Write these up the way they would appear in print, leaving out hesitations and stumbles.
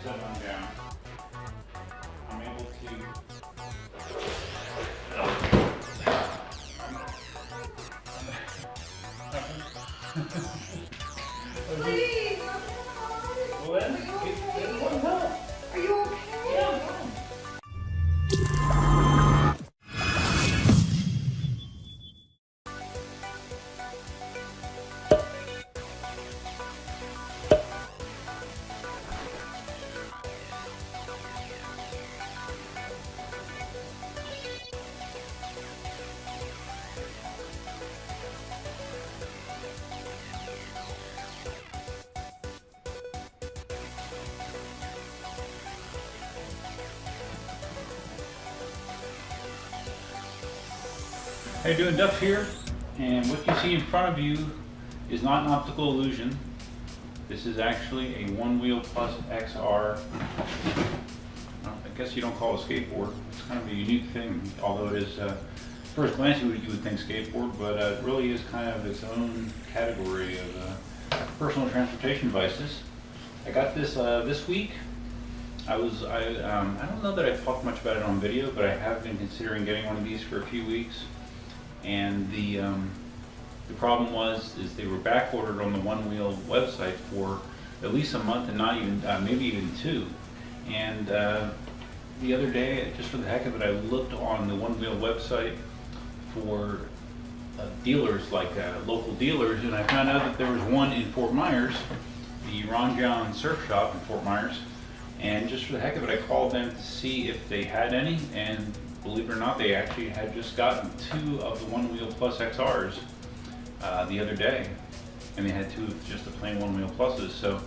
set on down, I'm able to Please, well, then, it won't help. are you okay? Yeah. How you doing? Duff here, and what you see in front of you is not an optical illusion. This is actually a One Wheel Plus XR. I guess you don't call it a skateboard. It's kind of a unique thing, although it is, first glance you would think skateboard, but it really is kind of its own category of personal transportation devices. I got this this week. I don't know that I've talked much about it on video, but I have been considering getting one of these for a few weeks. And the problem is they were back ordered on the One Wheel website for at least a month, and not even maybe even 2. And the other day, just for the heck of it, I looked on the One Wheel website for dealers, like local dealers, and I found out that there was one in Fort Myers, the Ron John Surf Shop in Fort Myers. And just for the heck of it, I called them to see if they had any, and believe it or not, they actually had just gotten 2 of the One Wheel Plus XRs the other day, and they had 2 of just the plain One Wheel Pluses. So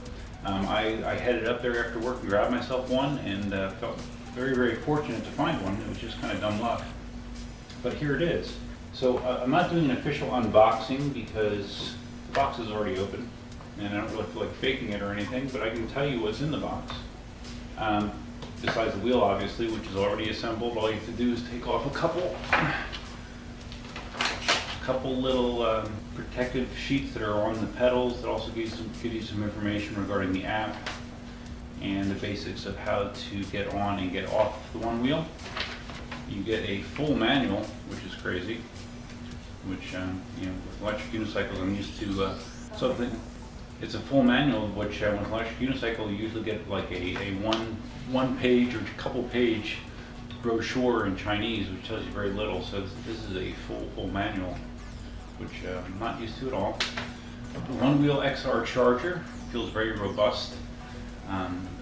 I headed up there after work and grabbed myself one, and felt very, very fortunate to find one. It was just kind of dumb luck. But here it is. So I'm not doing an official unboxing because the box is already open, and I don't really feel like faking it or anything, but I can tell you what's in the box. Besides the wheel, obviously, which is already assembled, all you have to do is take off a couple little protective sheets that are on the pedals that also give you some information regarding the app and the basics of how to get on and get off the One Wheel. You get a full manual, which is crazy, which, you know, with electric unicycles, I'm used to something. It's a full manual, which with electric unicycle, you usually get like a one page or couple page brochure in Chinese, which tells you very little. So this is a full manual, which I'm not used to at all. The One Wheel XR charger feels very robust.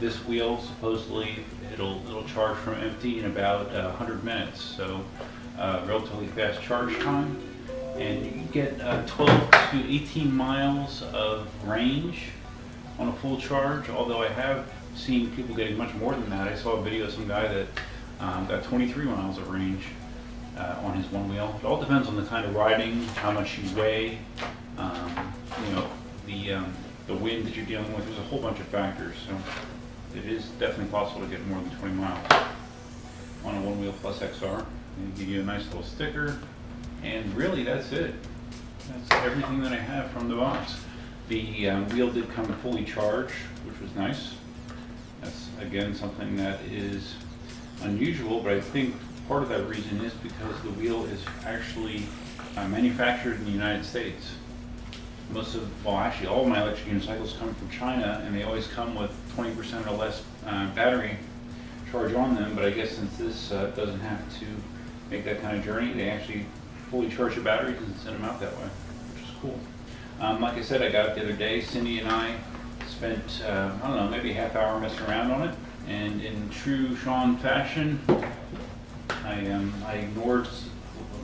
This wheel, supposedly, it'll charge from empty in about 100 minutes, so relatively fast charge time. And you can get 12 to 18 miles of range on a full charge, although I have seen people getting much more than that. I saw a video of some guy that got 23 miles of range on his One Wheel. It all depends on the kind of riding, how much you weigh, you know, the wind that you're dealing with. There's a whole bunch of factors, so it is definitely possible to get more than 20 miles on a One Wheel Plus XR. And give you a nice little sticker. And really, that's it. That's everything that I have from the box. The wheel did come fully charged, which was nice. That's, again, something that is unusual, but I think part of that reason is because the wheel is actually manufactured in the United States. Well, actually, all of my electric unicycles come from China, and they always come with 20% or less battery charge on them, but I guess since this doesn't have to make that kind of journey, they actually fully charge the batteries and send them out that way, which is cool. Like I said, I got it the other day. Cindy and I spent, I don't know, maybe a half hour messing around on it, and in true Sean fashion, I ignored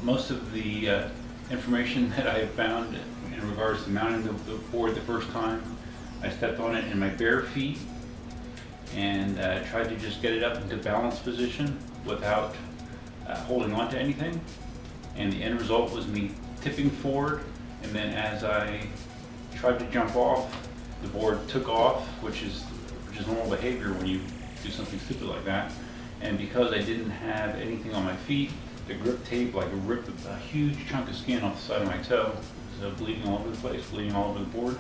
most of the information that I had found in regards to mounting the board the first time. I stepped on it in my bare feet and tried to just get it up into balance position without holding on to anything. And the end result was me tipping forward, and then as I tried to jump off, the board took off, which is normal behavior when you do something stupid like that. And because I didn't have anything on my feet, the grip tape like ripped a huge chunk of skin off the side of my toe. So bleeding all over the place, bleeding all over the board.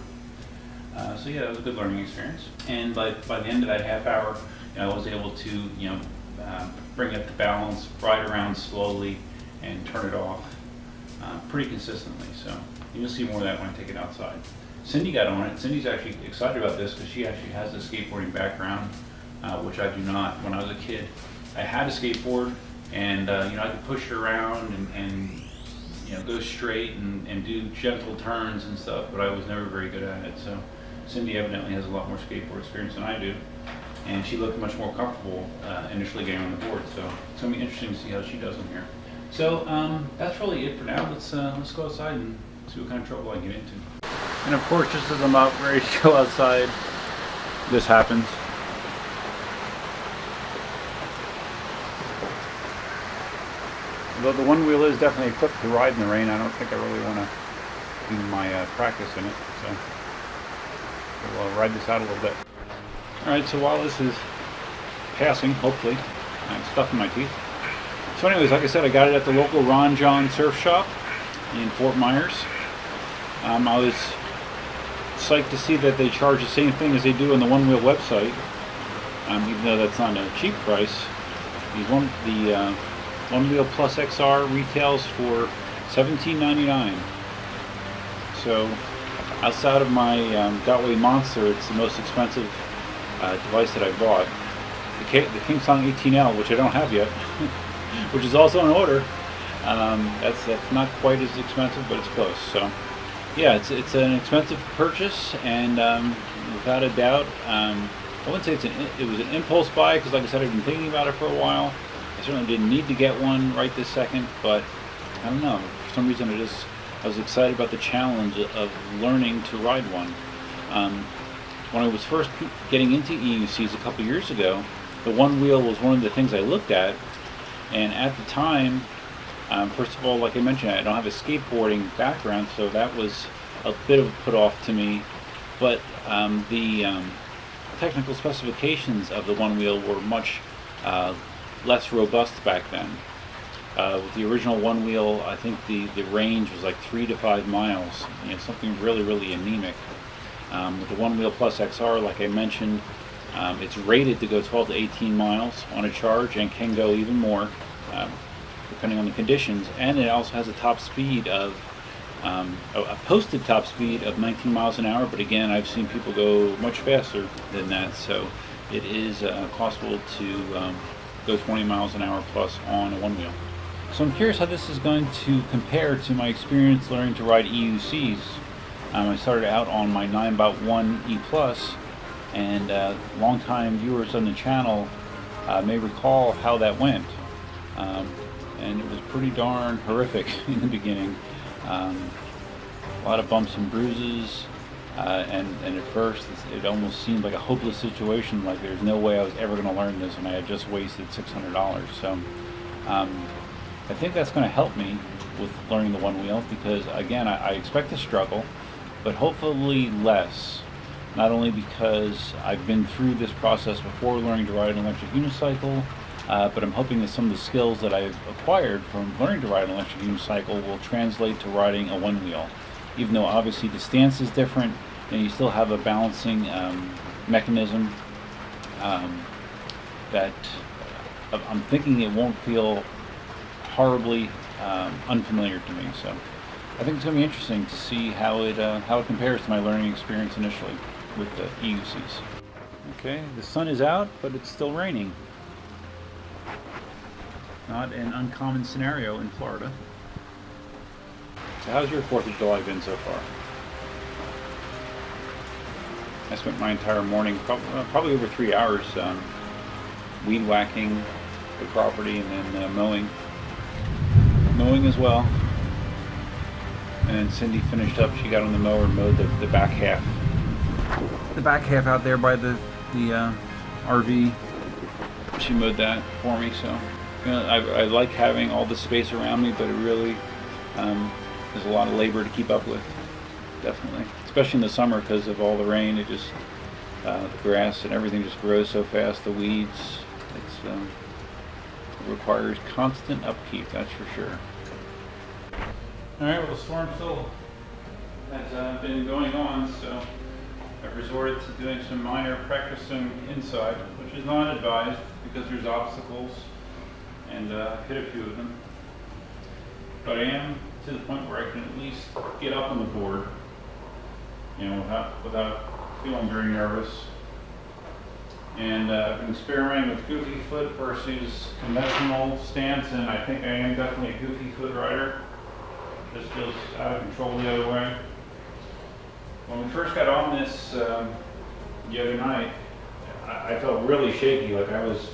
So yeah, it was a good learning experience. And by the end of that half hour, I was able to bring up the balance, ride around slowly, and turn it off pretty consistently. So you'll see more of that when I take it outside. Cindy got on it. Cindy's actually excited about this because she actually has a skateboarding background, which I do not. When I was a kid, I had a skateboard, and I could push it around and go straight and do gentle turns and stuff, but I was never very good at it. So Cindy evidently has a lot more skateboard experience than I do, and she looked much more comfortable initially getting on the board. So it's gonna be interesting to see how she does in here. So that's really it for now. Let's go outside and see what kind of trouble I can get into. And of course, just as I'm out ready to go outside, this happens. Although the one wheel is definitely equipped to ride in the rain, I don't think I really want to do my practice in it. So we'll ride this out a little bit. Alright, so while this is passing, hopefully, I have stuff in my teeth. So anyways, like I said, I got it at the local Ron John Surf Shop in Fort Myers. I was psyched to see that they charge the same thing as they do on the One Wheel website, even though that's not a cheap price. The One Wheel Plus XR retails for $17.99. So outside of my Gotway Monster, it's the most expensive device that I bought. The KingSong 18L, which I don't have yet, which is also on order. That's not quite as expensive, but it's close. So yeah, it's an expensive purchase, and without a doubt, I wouldn't say it was an impulse buy, because like I said, I've been thinking about it for a while. I certainly didn't need to get one right this second, but I don't know, for some reason I was excited about the challenge of learning to ride one. When I was first getting into EUCs a couple years ago, the one wheel was one of the things I looked at, and at the time, first of all, like I mentioned, I don't have a skateboarding background, so that was a bit of a put off to me, but the technical specifications of the one wheel were much less robust back then. With the original one wheel, I think the range was like 3 to 5 miles, something really anemic. With the One Wheel Plus XR, like I mentioned, it's rated to go 12 to 18 miles on a charge, and can go even more depending on the conditions. And it also has a top speed of a posted top speed of 19 miles an hour, but again, I've seen people go much faster than that, so it is possible to go 20 miles an hour plus on a one wheel. So I'm curious how this is going to compare to my experience learning to ride EUCs. I started out on my Ninebot 1 E+, and longtime viewers on the channel may recall how that went. And it was pretty darn horrific in the beginning. A lot of bumps and bruises, and at first it almost seemed like a hopeless situation, like there's no way I was ever going to learn this, and I had just wasted $600. So I think that's going to help me with learning the one wheel, because again, I expect to struggle, but hopefully less. Not only because I've been through this process before learning to ride an electric unicycle, but I'm hoping that some of the skills that I've acquired from learning to ride an electric unicycle will translate to riding a one wheel. Even though obviously the stance is different, and you still have a balancing mechanism that I'm thinking it won't feel horribly unfamiliar to me. So I think it's going to be interesting to see how it compares to my learning experience initially with the EUCs. Okay, the sun is out, but it's still raining. Not an uncommon scenario in Florida. So how's your 4th of July been so far? I spent my entire morning, probably over 3 hours, weed whacking the property, and then mowing as well. And then Cindy finished up. She got on the mower and mowed the back half. The back half out there by the RV. She mowed that for me. So I like having all the space around me, but it really is a lot of labor to keep up with. Definitely, especially in the summer because of all the rain. It just the grass and everything just grows so fast. The weeds. It requires constant upkeep. That's for sure. All right, well, the storm still has been going on, so I've resorted to doing some minor practicing inside, which is not advised because there's obstacles, and I've hit a few of them. But I am to the point where I can at least get up on the board, you know, without feeling very nervous. And I've been experimenting with goofy foot versus conventional stance, and I think I am definitely a goofy foot rider. This feels out of control the other way. When we first got on this the other night, I felt really shaky, like I was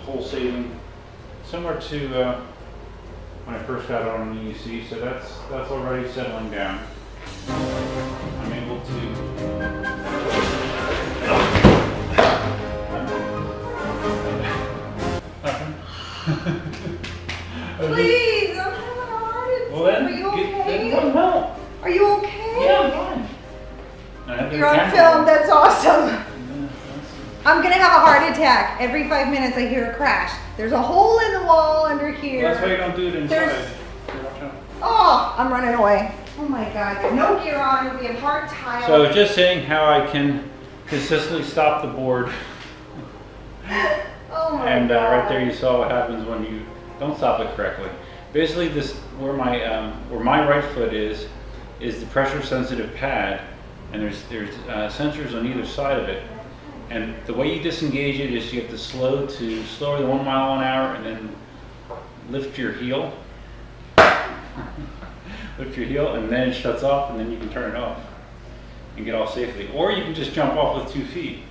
pulsating, similar to when I first got on the EC. So that's already settling down. I'm able to. Please, I'm having a heart attack. Well, then, are you okay? Get some help. Are you okay? Yeah, I'm fine. You're on film. That's awesome. I'm gonna have a heart attack. Every 5 minutes I hear a crash. There's a hole in the wall under here. Well, that's why you don't do it inside. Oh, I'm running away. Oh my God, there's no gear on. We have hard tile. So I was just saying how I can consistently stop the board. Oh my and God. right there you saw what happens when you don't stop it correctly. Basically, this where my right foot is the pressure sensitive pad, and there's sensors on either side of it. And the way you disengage it is you have to slower than 1 mile an hour, and then lift your heel. Lift your heel, and then it shuts off, and then you can turn it off and get off safely. Or you can just jump off with 2 feet.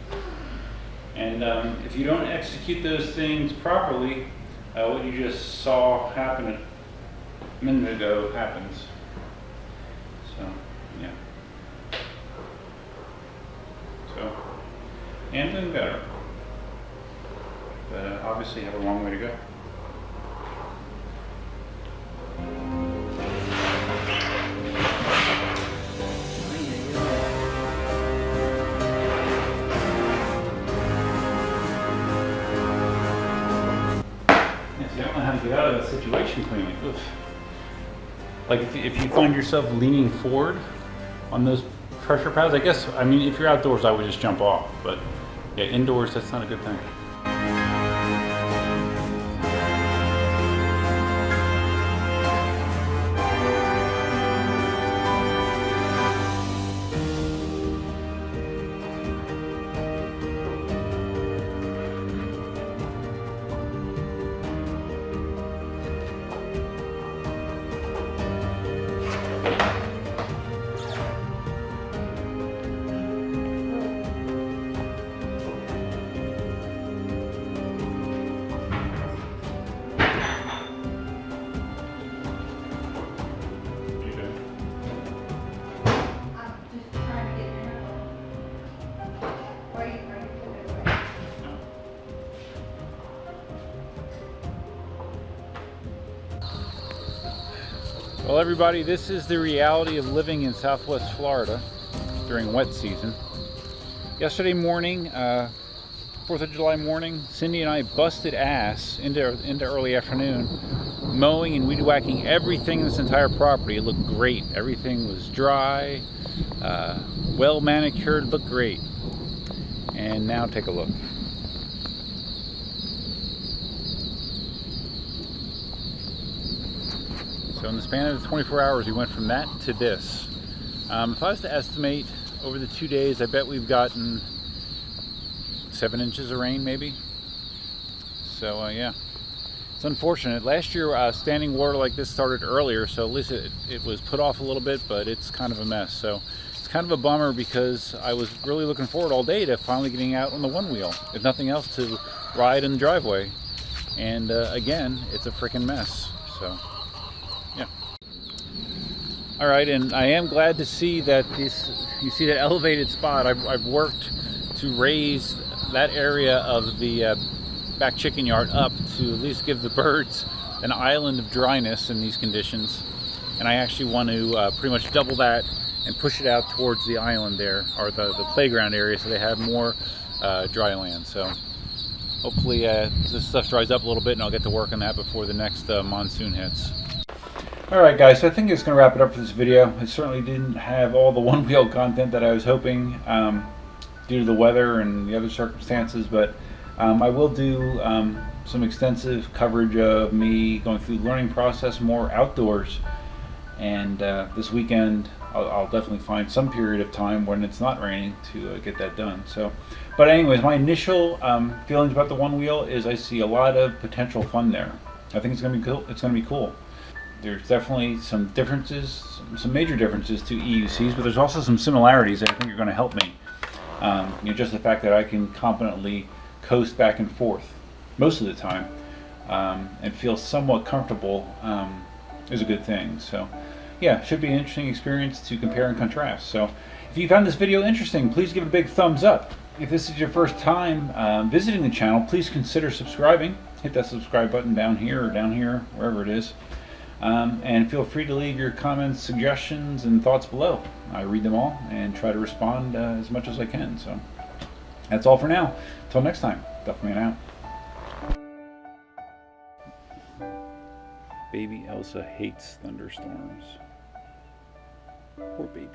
And if you don't execute those things properly, what you just saw happen a minute ago happens. So, yeah. So, and doing better. But obviously have a long way to go. I don't know how to get out of that situation cleanly. Oof. Like if you find yourself leaning forward on those pressure pads, I guess, I mean, if you're outdoors, I would just jump off. But yeah, indoors, that's not a good thing. Well, everybody, this is the reality of living in Southwest Florida during wet season. Yesterday morning, 4th of July morning, Cindy and I busted ass into early afternoon, mowing and weed whacking everything in this entire property. It looked great. Everything was dry, well manicured, looked great. And now take a look. So in the span of 24 hours, we went from that to this. If I was to estimate over the 2 days, I bet we've gotten 7 inches of rain, maybe. So yeah, it's unfortunate. Last year, standing water like this started earlier, so at least it was put off a little bit, but it's kind of a mess. So it's kind of a bummer because I was really looking forward all day to finally getting out on the one wheel, if nothing else, to ride in the driveway. And again, it's a freaking mess. So. Yeah. All right, and I am glad to see that you see that elevated spot. I've worked to raise that area of the back chicken yard up to at least give the birds an island of dryness in these conditions. And I actually want to pretty much double that and push it out towards the island there, or the playground area, so they have more dry land. So hopefully this stuff dries up a little bit and I'll get to work on that before the next monsoon hits. Alright guys, so I think it's going to wrap it up for this video. It certainly didn't have all the one-wheel content that I was hoping. due to the weather and the other circumstances, but I will do some extensive coverage of me going through the learning process more outdoors. And this weekend I'll definitely find some period of time when it's not raining to get that done. So, but anyways, my initial feelings about the one wheel is I see a lot of potential fun there. I think it's going to be cool. It's going to be cool. There's definitely some differences, some major differences to EUCs, but there's also some similarities that I think are going to help me. You know, just the fact that I can competently coast back and forth most of the time and feel somewhat comfortable is a good thing. So yeah, should be an interesting experience to compare and contrast. So if you found this video interesting, please give it a big thumbs up. If this is your first time visiting the channel, please consider subscribing. Hit that subscribe button down here or down here, wherever it is. And feel free to leave your comments, suggestions, and thoughts below. I read them all and try to respond as much as I can. So that's all for now. Until next time, Duffman out. Baby Elsa hates thunderstorms. Poor baby.